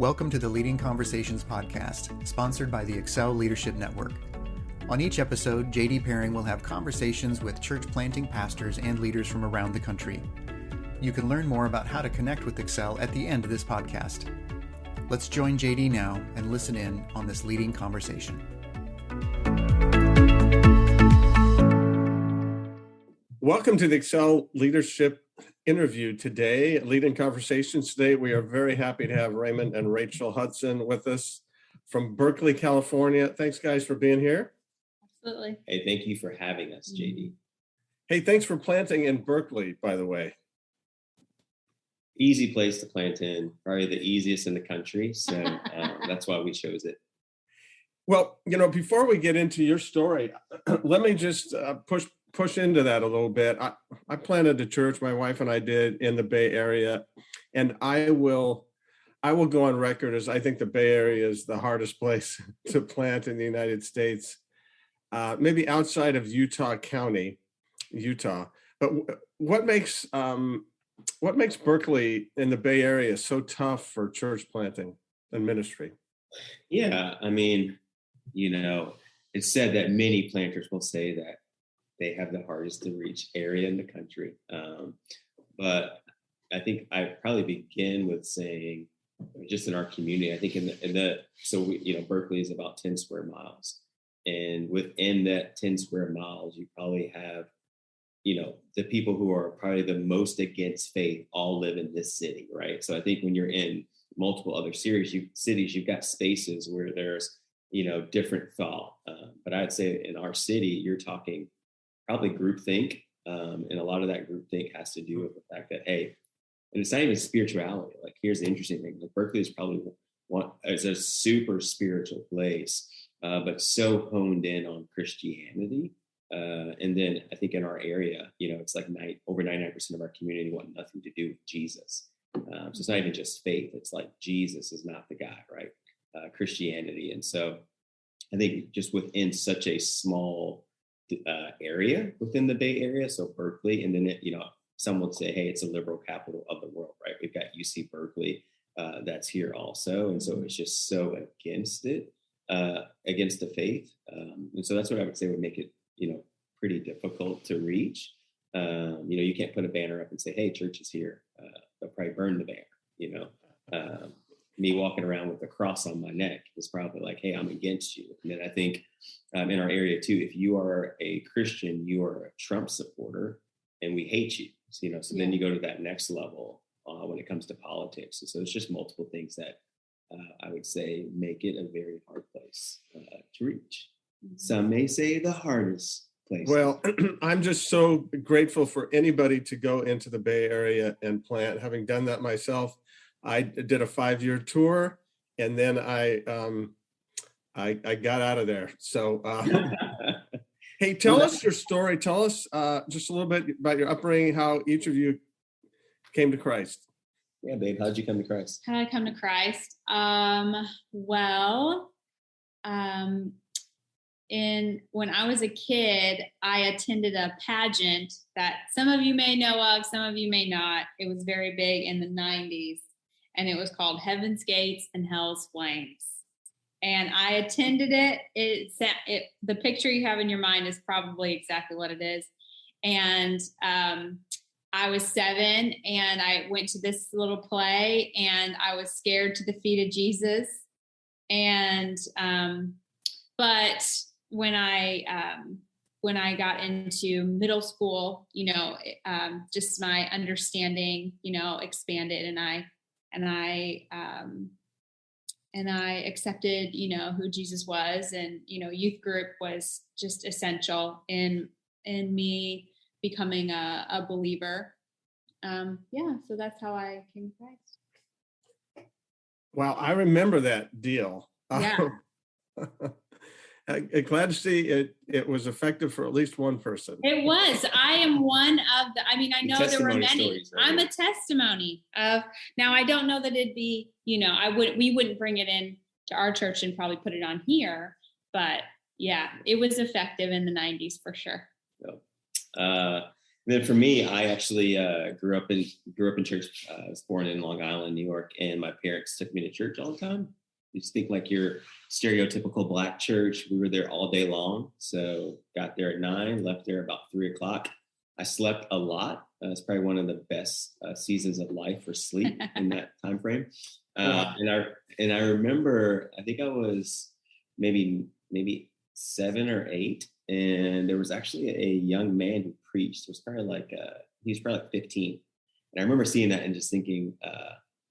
Welcome to the Leading Conversations podcast, sponsored by the Excel Leadership Network. On each episode, JD Pairing will have conversations with church planting pastors and leaders from around the country. You can learn more about how to connect with Excel at the end of this podcast. Let's join JD now and listen in on this leading conversation. Welcome to the Excel Leadership interview today, Leading Conversations. Today, we are very happy to have Raymond and Rachel Hudson with us from Berkley, California. Thanks, guys, for being here. Absolutely. Hey, thank you for having us, JD. Hey, thanks for planting in Berkley, by the way. Easy place to plant in, probably the easiest in the country. So that's why we chose it. Well, before we get into your story, let me just push into that a little bit. I planted a church, my wife and I did, in the Bay Area, and I will go on record as I think the Bay Area is the hardest place to plant in the United States, maybe outside of Utah County, Utah. But what makes Berkley in the Bay Area so tough for church planting and ministry? Yeah, I mean, it's said that many planters will say that they have the hardest to reach area in the country. But I think I probably begin with saying, just in our community, I think Berkley is about 10 square miles. And within that 10 square miles, you probably have, the people who are probably the most against faith all live in this city, right? So I think when you're in multiple other cities, you've got spaces where there's, different thought. But I'd say in our city, you're talking probably groupthink. And a lot of that groupthink has to do with the fact that, hey, and it's not even spirituality. Like, here's the interesting thing. Like, Berkley is probably is a super spiritual place, but so honed in on Christianity. And then I think in our area, it's like over 99% of our community want nothing to do with Jesus. So it's not even just faith. It's like Jesus is not the guy, right? Christianity. And so I think just within such a small area within the Bay Area, so Berkeley, and then some would say, hey, it's a liberal capital of the world, right? We've got UC Berkeley that's here also, and so it's just so against it, against the faith, and so that's what I would say would make it, pretty difficult to reach. You can't put a banner up and say, hey, church is here. They'll probably burn the banner. Me walking around with a cross on my neck is probably like, hey, I'm against you. And then I think in our area too, if you are a Christian, you are a Trump supporter and we hate you. So, then you go to that next level when it comes to politics. And so it's just multiple things that I would say make it a very hard place to reach. Some may say the hardest place. Well, I'm just so grateful for anybody to go into the Bay Area and plant. Having done that myself, I did a 5-year tour, and then I got out of there. So, hey, tell us your story. Tell us just a little bit about your upbringing, how each of you came to Christ. Yeah, babe, how'd you come to Christ? How did I come to Christ? When I was a kid, I attended a pageant that some of you may know of, some of you may not. It was very big in the 90s. And it was called Heaven's Gates and Hell's Flames. And I attended it. The picture you have in your mind is probably exactly what it is. And I was 7, and I went to this little play, and I was scared to the feet of Jesus. And but when I got into middle school, just my understanding, expanded, and I accepted, who Jesus was, and, youth group was just essential in me becoming a believer. So that's how I came to Christ. Wow, I remember that deal. Yeah. I'm glad to see it was effective for at least one person. It was. I am one of I know there were many. Stories, right? I'm a testimony of. Now, I don't know that it'd be, we wouldn't bring it in to our church and probably put it on here, but yeah, it was effective in the 90s for sure. No, then for me, I actually grew up in church. I was born in Long Island, New York, and my parents took me to church all the time. You just think like your stereotypical Black church. We were there all day long. So got there at 9, left there about 3:00. I slept a lot. It's probably one of the best seasons of life for sleep in that time frame. Wow. And I remember, I think I was maybe 7 or 8, and there was actually a young man who preached. It was probably he was probably like 15. And I remember seeing that and just thinking,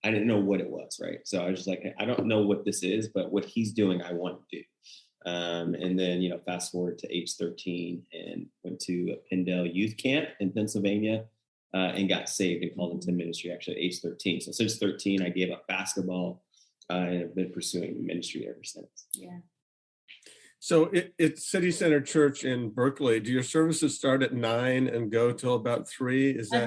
I didn't know what it was, right? So I was just like, I don't know what this is, but what he's doing, I want to do. And then, fast forward to age 13 and went to a Pendel youth camp in Pennsylvania and got saved and called into ministry actually at age 13. So since 13, I gave up basketball and have been pursuing ministry ever since. Yeah. So it's City Center Church in Berkley. Do your services start at 9 and go till about 3? Is that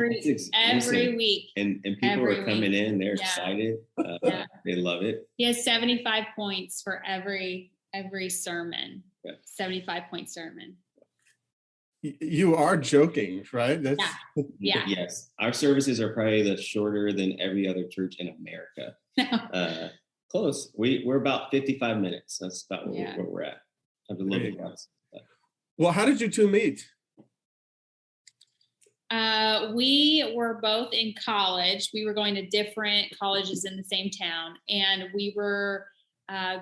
every week? And people are coming in, they're excited. They love it. He has 75 points for every sermon. Yeah. 75-point sermon. You are joking, right? That's Yeah. Yes. Our services are probably shorter than every other church in America. Close. We're about 55 minutes. That's about where we're at. Well, how did you two meet? We were both in college. We were going to different colleges in the same town, and we were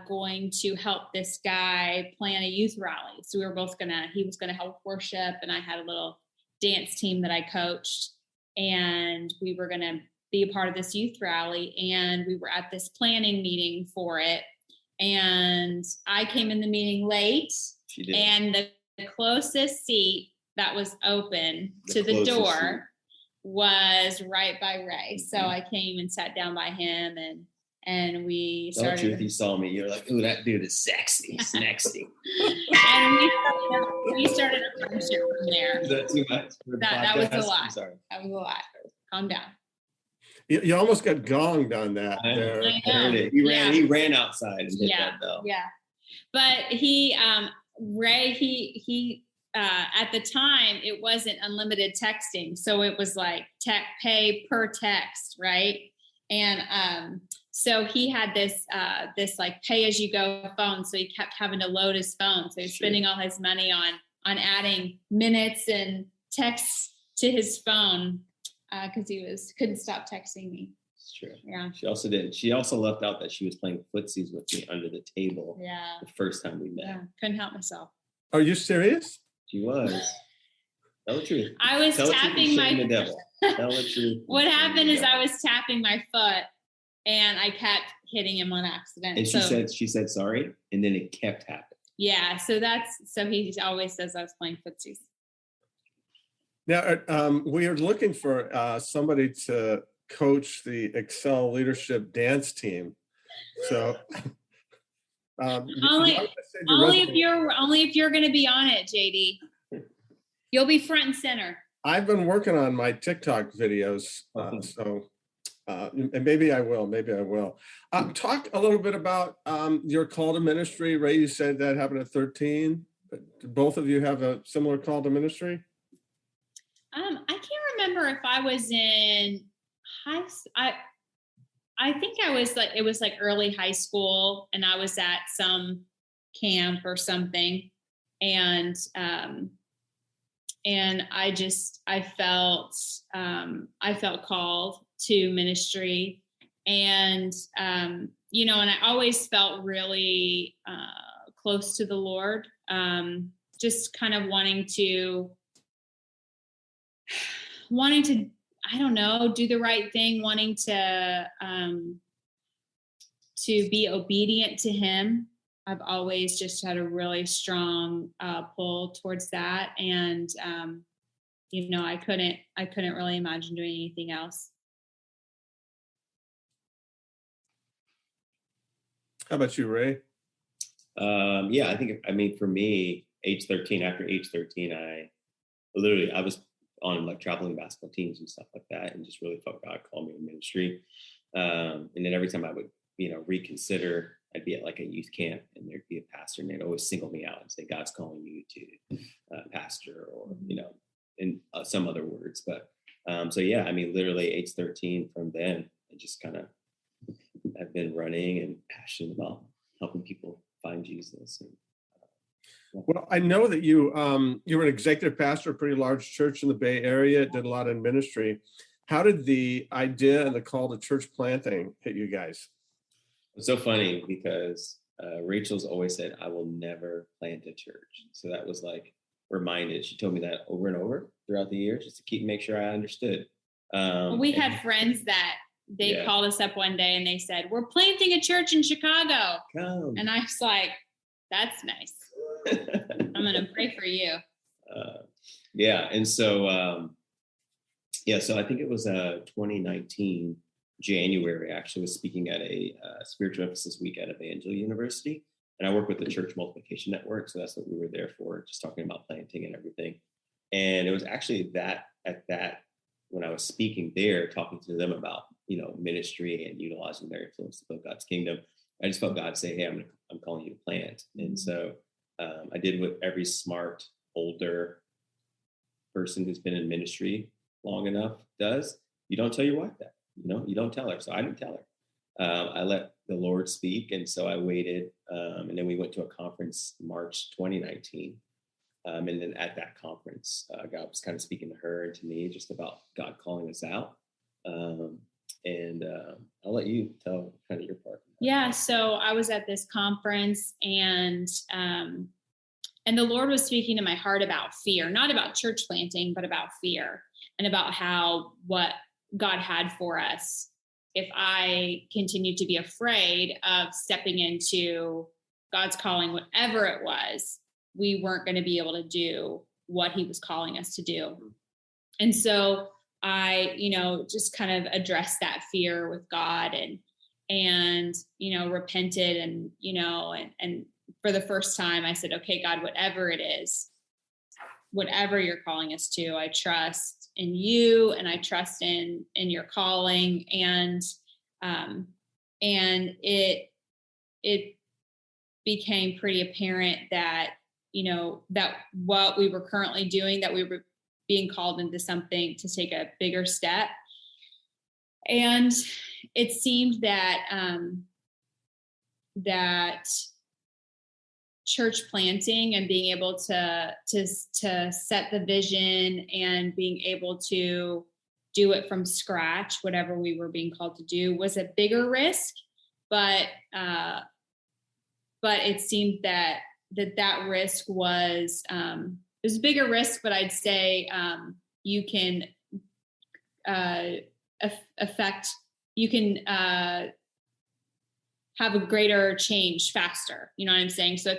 going to help this guy plan a youth rally. So we were both he was going to help worship, and I had a little dance team that I coached, and we were going to be a part of this youth rally. And we were at this planning meeting for it. And I came in the meeting late, and the closest seat that was open to the door was right by Ray. So I came and sat down by him, and we started. Tell the truth, you saw me. You're like, "Ooh, that dude is sexy, sexy." And we started a friendship from there. Is that too much? That was a lot. That was a lot. Calm down. You almost got gonged on that. I heard it. He ran outside and hit that bell. Yeah. But Ray, he at the time it wasn't unlimited texting. So it was like pay per text, right? And so he had this like pay as you go phone. So he kept having to load his phone. So he's spending all his money on adding minutes and texts to his phone. Because he couldn't stop texting me. It's true. Yeah. She also did. She also left out that she was playing footsies with me under the table. Yeah. The first time we met. Yeah. Couldn't help myself. Are you serious? She was. Tell the truth. I was tapping my. The devil. Tell the truth. What happened is I was tapping my foot, and I kept hitting him on accident. And she said sorry, and then it kept happening. Yeah. So he always says I was playing footsies. Now, we are looking for somebody to coach the Excel Leadership Dance Team. So, only if you're going to be on it, JD. You'll be front and center. I've been working on my TikTok videos, and maybe I will. Talk a little bit about your call to ministry. Ray, you said that happened at 13. Did both of you have a similar call to ministry? I can't remember if I was in I think it was like early high school, and I was at some camp or something. And I felt called to ministry, and and I always felt really close to the Lord, just kind of wanting to, I don't know, do the right thing, wanting to be obedient to him. I've always just had a really strong pull towards that. And, I couldn't really imagine doing anything else. How about you, Ray? For me, after age 13, I was on like traveling basketball teams and stuff like that, and just really felt God called me to ministry. And then every time I would, reconsider, I'd be at like a youth camp, and there'd be a pastor, and they'd always single me out and say, God's calling you to pastor, or, in some other words. But so yeah, I mean, literally age 13 from then, I just kind of have been running and passionate about helping people find Jesus. And, well, I know that you were an executive pastor of a pretty large church in the Bay Area, did a lot in ministry. How did the idea and the call to church planting hit you guys? It's so funny because Rachel's always said, I will never plant a church. So that was like reminded. She told me that over and over throughout the years, just to make sure I understood. We had friends that they called us up one day and they said, we're planting a church in Chicago. Come. And I was like, that's nice. I'm going to pray for you. And so, so I think it was 2019, January, I actually was speaking at a spiritual emphasis week at Evangel University. And I work with the Church Multiplication Network. So that's what we were there for, just talking about planting and everything. And it was actually when I was speaking there, talking to them about, ministry and utilizing their influence to build God's kingdom, I just felt God say, hey, I'm calling you to plant. And so I did what every smart, older person who's been in ministry long enough does. You don't tell your wife that, you don't tell her. So I didn't tell her. I let the Lord speak. And so I waited. And then we went to a conference March 2019. And then at that conference, God was kind of speaking to her and to me just about God calling us out. And I'll let you tell kind of your part. Yeah. So I was at this conference and the Lord was speaking to my heart about fear, not about church planting, but about fear and about what God had for us. If I continued to be afraid of stepping into God's calling, whatever it was, we weren't going to be able to do what he was calling us to do. And so I, just kind of addressed that fear with God and repented and for the first time I said, okay, God, whatever it is, whatever you're calling us to, I trust in you and I trust in your calling. And it became pretty apparent that, that what we were currently doing, that we were being called into something to take a bigger step. And it seemed that, that church planting and being able to set the vision and being able to do it from scratch, whatever we were being called to do, was a bigger risk. But it seemed that risk was, it was a bigger risk, but I'd say you can have a greater change faster. You know what I'm saying? So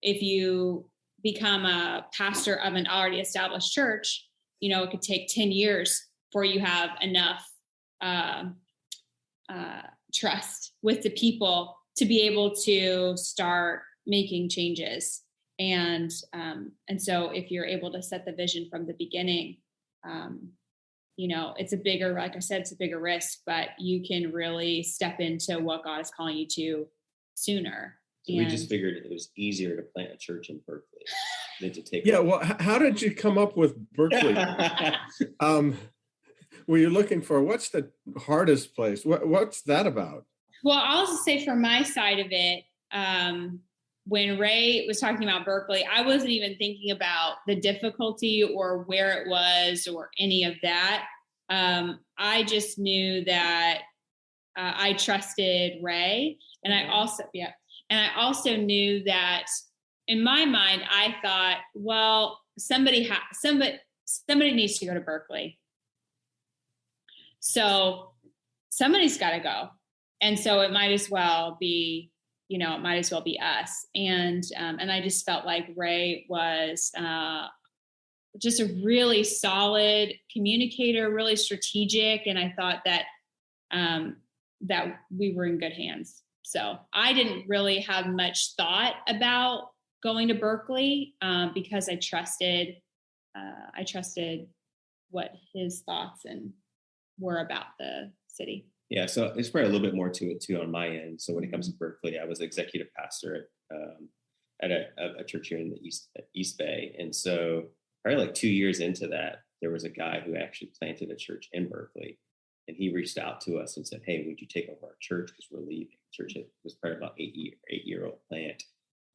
if you become a pastor of an already established church, it could take 10 years before you have enough trust with the people to be able to start making changes. And so if you're able to set the vision from the beginning, it's a bigger, like I said, it's a bigger risk, but you can really step into what God is calling you to sooner. So we just figured it was easier to plant a church in Berkley than to take. Yeah. Well, how did you come up with Berkley? Were you looking for, what's the hardest place? What's that about? Well, I'll just say from my side of it, when Ray was talking about Berkley, I wasn't even thinking about the difficulty or where it was or any of that. I just knew that I trusted Ray, and I also knew that in my mind, I thought, well, somebody needs to go to Berkley, so somebody's got to go, and so it might as well be. It might as well be us. And I just felt like Ray was just a really solid communicator, really strategic. And I thought that we were in good hands. So I didn't really have much thought about going to Berkley because I trusted what his thoughts were about the city. Yeah, so it's probably a little bit more to it too on my end. So when it comes to Berkley, I was executive pastor at a church here in the East Bay, and so probably like 2 years into that, there was a guy who actually planted a church in Berkley, and he reached out to us and said, "Hey, would you take over our church because we're leaving?" Church was probably about 8-year-old plant,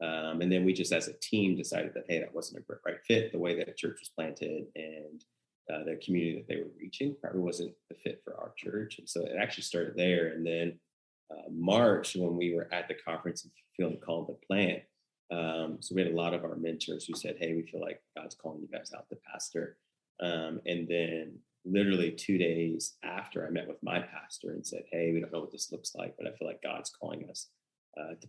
and then we just as a team decided that, hey, that wasn't a right fit. The way that the church was planted and the community that they were reaching probably wasn't the fit for our church, and so it actually started there. And then March, when we were at the conference and feeling called to plant. So we had a lot of our mentors who said, "Hey, we feel like God's calling you guys out to pastor." And then literally 2 days after, I met with my pastor and said, "Hey, we don't know what this looks like, but I feel like God's calling us to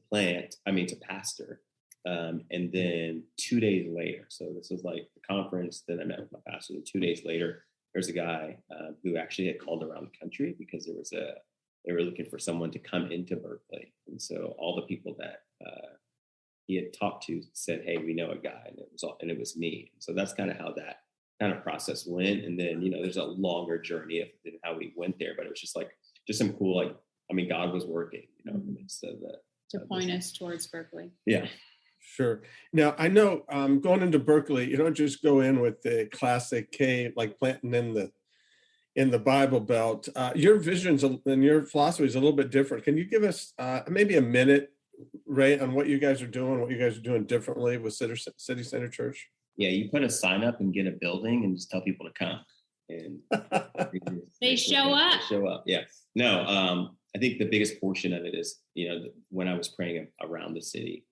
pastor." And then 2 days later, so this was like the conference, then I met with my pastor. And 2 days later, there's a guy who actually had called around the country because they were looking for someone to come into Berkley. And so all the people that he had talked to said, "Hey, we know a guy," and it was me. So that's kind of how that kind of process went. And then, there's a longer journey of how we went there, but it was just some cool, God was working, in the midst of that. To point us towards Berkley. Yeah. Sure. Now, I know going into Berkley, you don't just go in with the classic cave, like planting in the Bible Belt. Your visions and your philosophy is a little bit different. Can you give us maybe a minute, Ray, on what you guys are doing differently with City Center Church? Yeah, you put a sign up and get a building and just tell people to come. And they show up. They show up. Yeah. No, I think the biggest portion of it is, when I was praying around the city,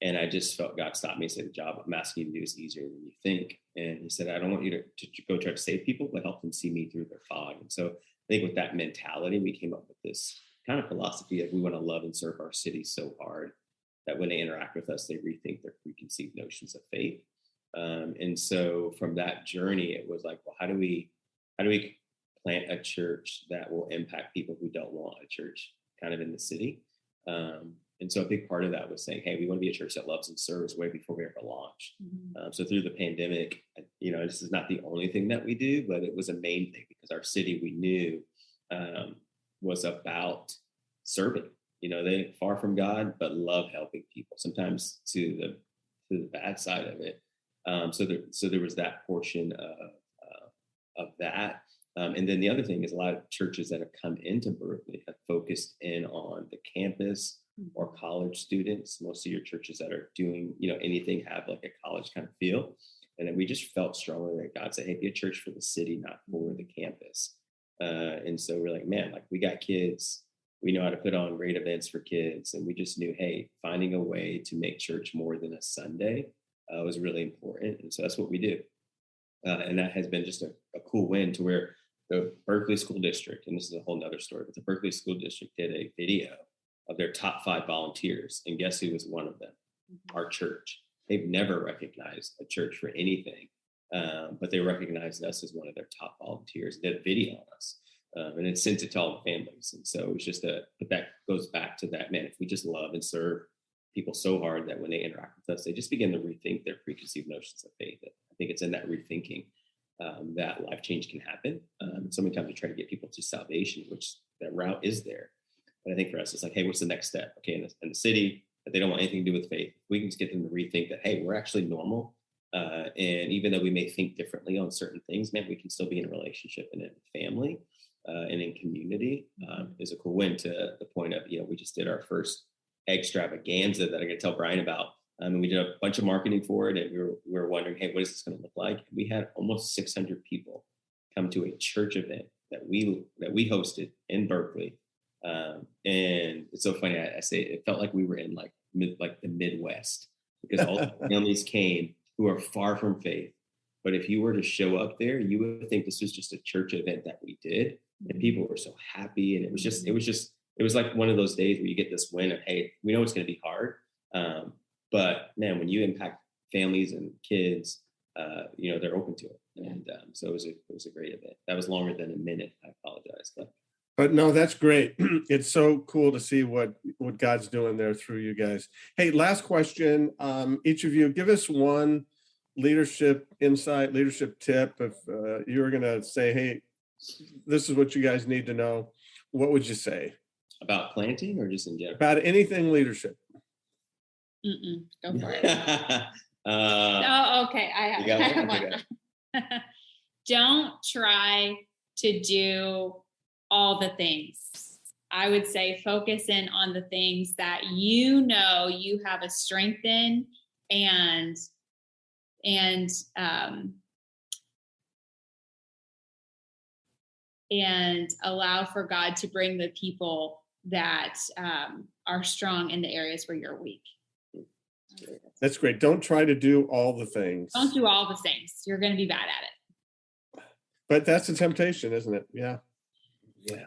and I just felt God stopped me and said, "The job I'm asking you to do is easier than you think." And he said, "I don't want you to go try to save people, but help them see me through their fog." And so I think with that mentality, we came up with this kind of philosophy of we want to love and serve our city so hard that when they interact with us, they rethink their preconceived notions of faith. And so from that journey, it was like, well, how do we plant a church that will impact people who don't want a church kind of in the city? And so a big part of that was saying, hey, we want to be a church that loves and serves way before we ever launched. Mm-hmm. So through the pandemic, this is not the only thing that we do, but it was a main thing because our city we knew was about serving. They far from God, but love helping people, sometimes to the bad side of it. So there was that portion of that. And then the other thing is a lot of churches that have come into Berkley have focused in on the campus or college students. Most of your churches that are doing, anything have like a college kind of feel. And then we just felt strongly that God said, hey, be a church for the city, not for the campus. And so we're like, man, we got kids. We know how to put on great events for kids. And we just knew, hey, finding a way to make church more than a Sunday was really important. And so that's what we do. And that has been just a cool win to where the Berkley School District, and this is a whole nother story, but the Berkley School District did a video of their top 5 volunteers. And guess who was one of them? Our church. They've never recognized a church for anything, but they recognized us as one of their top volunteers. They did a video on us, and it sent it to all the families. And so it was just but that goes back to that, man, if we just love and serve people so hard that when they interact with us, they just begin to rethink their preconceived notions of faith. I think it's in that rethinking that life change can happen. So many times we try to get people to salvation, which that route is there. But I think for us, it's like, hey, what's the next step? Okay, in the city, that they don't want anything to do with faith, we can just get them to rethink that, hey, we're actually normal. And even though we may think differently on certain things, man, we can still be in a relationship and in family and in community. Is a cool win to the point of, we just did our first extravaganza that I'm going to tell Brian about. And we did a bunch of marketing for it. And we were wondering, hey, what is this going to look like? We had almost 600 people come to a church event that we hosted in Berkley. And it's so funny. I say it felt like we were in like the Midwest because all the families came who are far from faith. But if you were to show up there, you would think this was just a church event that we did. And people were so happy. And it was like one of those days where you get this win of, hey, we know it's going to be hard. But man, when you impact families and kids, they're open to it. And so it was a great event. That was longer than a minute. I apologize. But no, that's great. It's so cool to see what God's doing there through you guys. Hey, last question. Each of you, give us one leadership insight, leadership tip. If you were going to say, hey, this is what you guys need to know, what would you say? About planting or just in general? About anything leadership. Go for it. Okay. I You got have one? one. Okay. Don't try to do all the things. I would say focus in on the things that you know you have a strength in, and allow for God to bring the people that are strong in the areas where you're weak. That's great. Don't try to do all the things. Don't do all the things. You're going to be bad at it. But that's a temptation, isn't it? Yeah. Yeah.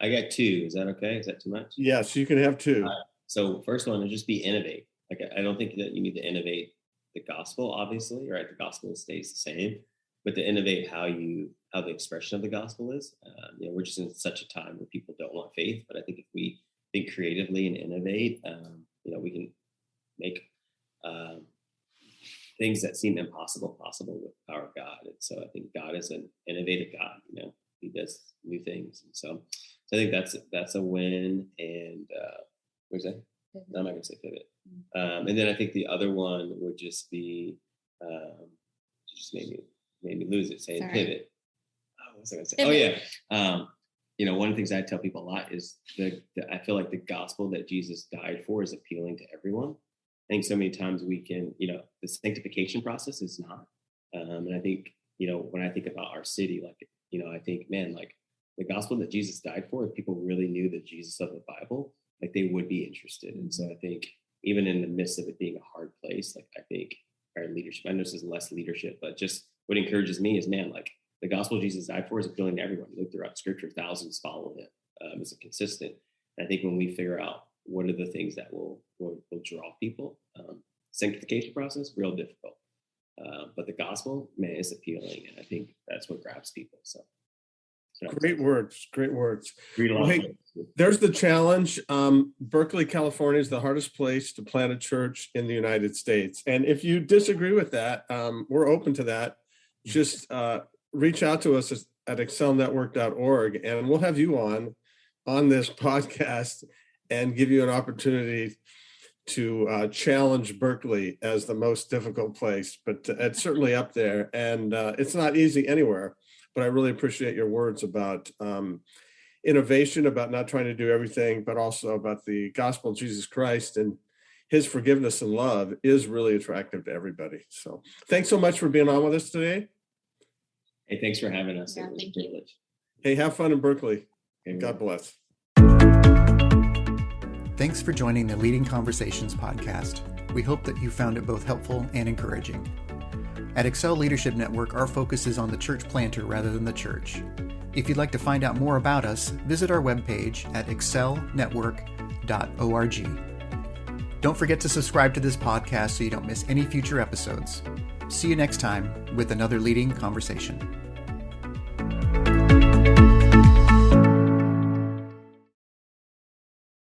I got two. Is that okay? Is that too much? Yes, you can have two. So first one is just be innovate. Like, I don't think that you need to innovate the gospel, obviously, right? The gospel stays the same, but to innovate how the expression of the gospel is. We're just in such a time where people don't want faith, but I think if we think creatively and innovate, we can make things that seem impossible possible with the power of God. And so I think God is an innovative God. He does new things, and so I think that's a win. And what is that? No, I'm not going to say pivot. And then I think the other one would just be just made me lose it, saying pivot. What was I going to say? Pivot. Oh yeah. One of the things I tell people a lot is I feel like the gospel that Jesus died for is appealing to everyone. I think so many times we can, the sanctification process is not. And I think, when I think about our city, I think, man, like the gospel that Jesus died for, if people really knew the Jesus of the Bible, like they would be interested. And so I think even in the midst of it being a hard place, like I think our leadership, I know this is less leadership, but just what encourages me is, man, like the gospel Jesus died for is appealing to everyone. You look throughout scripture, thousands follow him. It's a consistent. And I think when we figure out what are the things that will draw people, sanctification process, real difficult. But the gospel, man, is appealing. And I think that's what grabs people. So great words. Well, hey, there's the challenge. Berkeley, California is the hardest place to plant a church in the United States. And if you disagree with that, we're open to that. Just reach out to us at excelnetwork.org, and we'll have you on this podcast and give you an opportunity to challenge Berkeley as the most difficult place, but it's certainly up there, and it's not easy anywhere. But I really appreciate your words about innovation, about not trying to do everything, but also about the gospel of Jesus Christ and his forgiveness and love is really attractive to everybody. So thanks so much for being on with us today. Hey, thanks for having us. Yeah, it was a privilege. Hey, have fun in Berkeley. And God bless. Thanks for joining the Leading Conversations podcast. We hope that you found it both helpful and encouraging. At Excel Leadership Network, our focus is on the church planter rather than the church. If you'd like to find out more about us, visit our webpage at excelnetwork.org. Don't forget to subscribe to this podcast so you don't miss any future episodes. See you next time with another Leading Conversation.